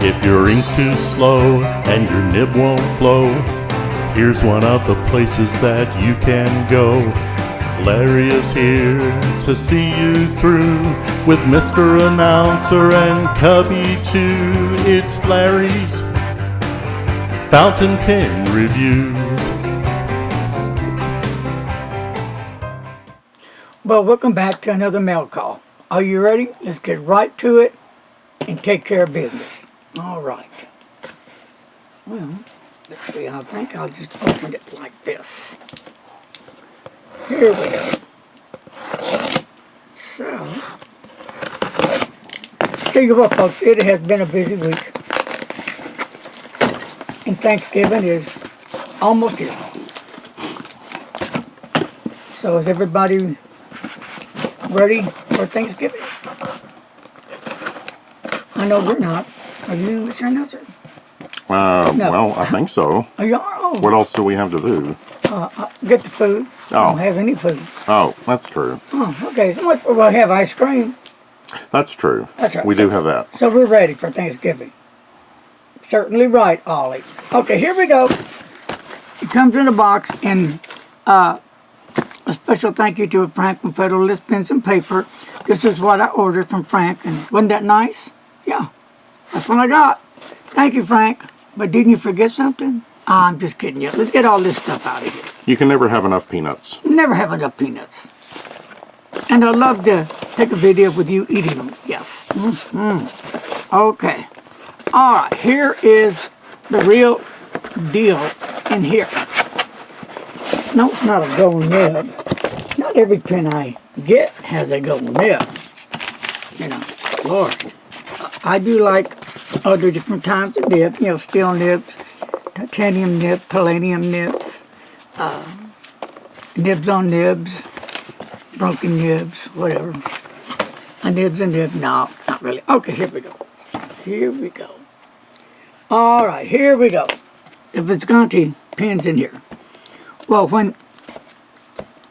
If your ink's too slow and your nib won't flow, here's one of the places that you can go. Larry is here to see you through with Mr. Announcer and Cubby too. It's Larry's Fountain Pen Reviews. Well, welcome back to another mail call. Are you ready? Let's get right to it and take care of business. All right. Well, let's see. I think I'll just open it like this. Here we go. So, tell you what, folks, it has been a busy week. And Thanksgiving is almost here. So is everybody ready for Thanksgiving? I know we're not. Are you, Mr. Announcer? No. Well, I think so. Oh, you are? Oh. What else do we have to do? Get the food. Oh. I don't have any food. Oh, that's true. Oh, okay. So we'll have ice cream. That's true. That's right. We do have that. So we're ready for Thanksgiving. Certainly right, Ollie. Okay, here we go. It comes in a box, and a special thank you to Frank from Federalist Pens and Paper. This is what I ordered from Frank, and wasn't that nice? Yeah, that's what I got. Thank you, Frank. But didn't you forget something? I'm just kidding you. Let's get all this stuff out of here. You can never have enough peanuts. Never have enough peanuts. And I'd love to take a video with you eating them. Yes. Okay. All right. Here is the real deal in here. No, it's not a gold nib. Not every pen I get has a gold nib. You know, Lord. I do like other different types of nibs. You know, steel nibs, titanium nibs, palladium nibs, nibs on nibs, broken nibs, whatever. A nibs and nibs. No, not really. Okay, here we go. Here we go. All right, here we go. The Visconti pens in here. Well, when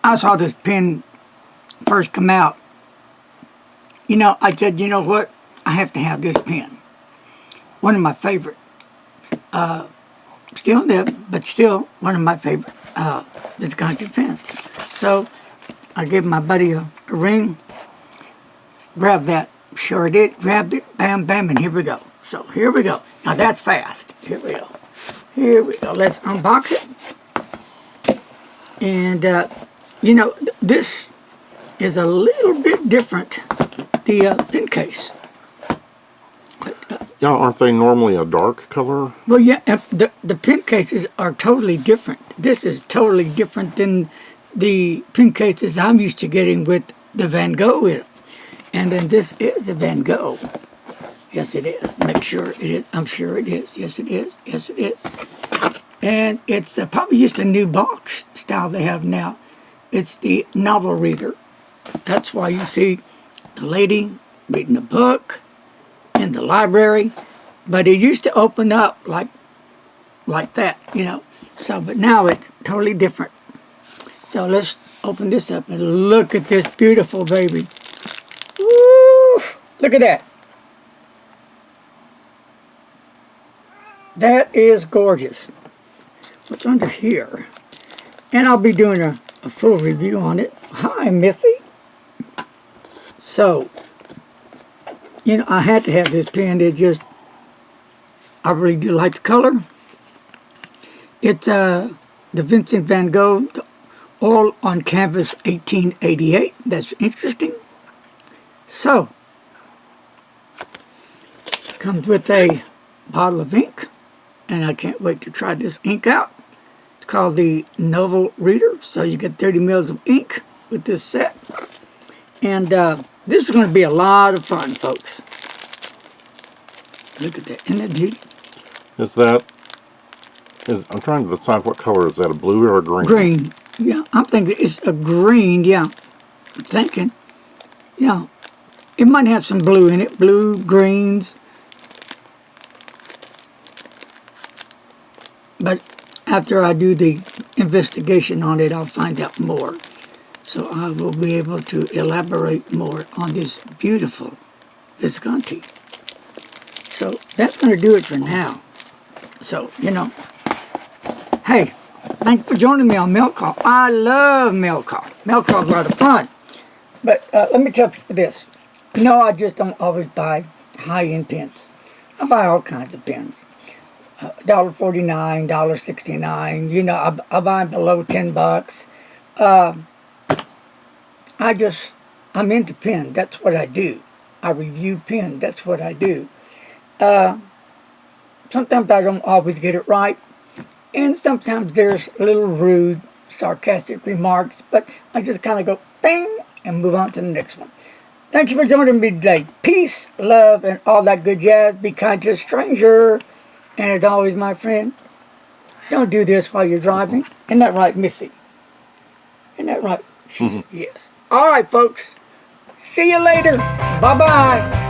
I saw this pen first come out, you know, I said, you know what? I have to have this pen. One of my favorite. Still nib, but still one of my favorite Visconti pens. So I gave my buddy a ring. Grabbed that. Sure did. Grabbed it. Bam, bam, and here we go. So here we go. Now that's fast. Here we go. Here we go. Let's unbox it. And, you know, this is a little bit different, the pen case. Yeah, aren't they normally a dark color? Well, yeah, the pen cases are totally different. This is totally different than the pen cases I'm used to getting with the Van Gogh in it. And then this is the Van Gogh. Yes, it is. Make sure it is. I'm sure it is. Yes, it is. Yes, it is. And it's probably just a new box style they have now. It's the novel reader. That's why you see the lady reading a book in the library. But it used to open up like that, you know. So, but now it's totally different. So let's open this up and look at this beautiful baby. Woo! Look at that. That is gorgeous. What's under here? And I'll be doing a full review on it. Hi, Missy. So, you know, I had to have this pen. I really do like the color. It's the Vincent van Gogh, Oil on Canvas 1888. That's interesting. So, comes with a bottle of ink. And I can't wait to try this ink out. It's called the Novel Reader. So you get 30 mils of ink with this set. And this is going to be a lot of fun, folks. Look at that. Isn't that beauty? I'm trying to decide what color. Is that, a blue or a green? Green. Yeah, I'm thinking it's a green. Yeah, I'm thinking. Yeah. It might have some blue in it. Blue, greens. But after I do the investigation on it, I'll find out more. So I will be able to elaborate more on this beautiful Visconti. So that's going to do it for now. So, hey, thanks for joining me on Milk Call. I love Milk Call. Milk Call's a lot of fun. But let me tell you this. I just don't always buy high-end pens. I buy all kinds of pens. $1.49, $1.69. I buy them below $10. I'm into pen. That's what I do. I review pen. That's what I do. Sometimes I don't always get it right. And sometimes there's little rude, sarcastic remarks. But I just kind of go, bang, and move on to the next one. Thank you for joining me today. Peace, love, and all that good jazz. Be kind to a stranger. And as always, my friend, don't do this while you're driving. Isn't that right, Missy? Isn't that right? Yes. All right, folks. See you later. Bye-bye.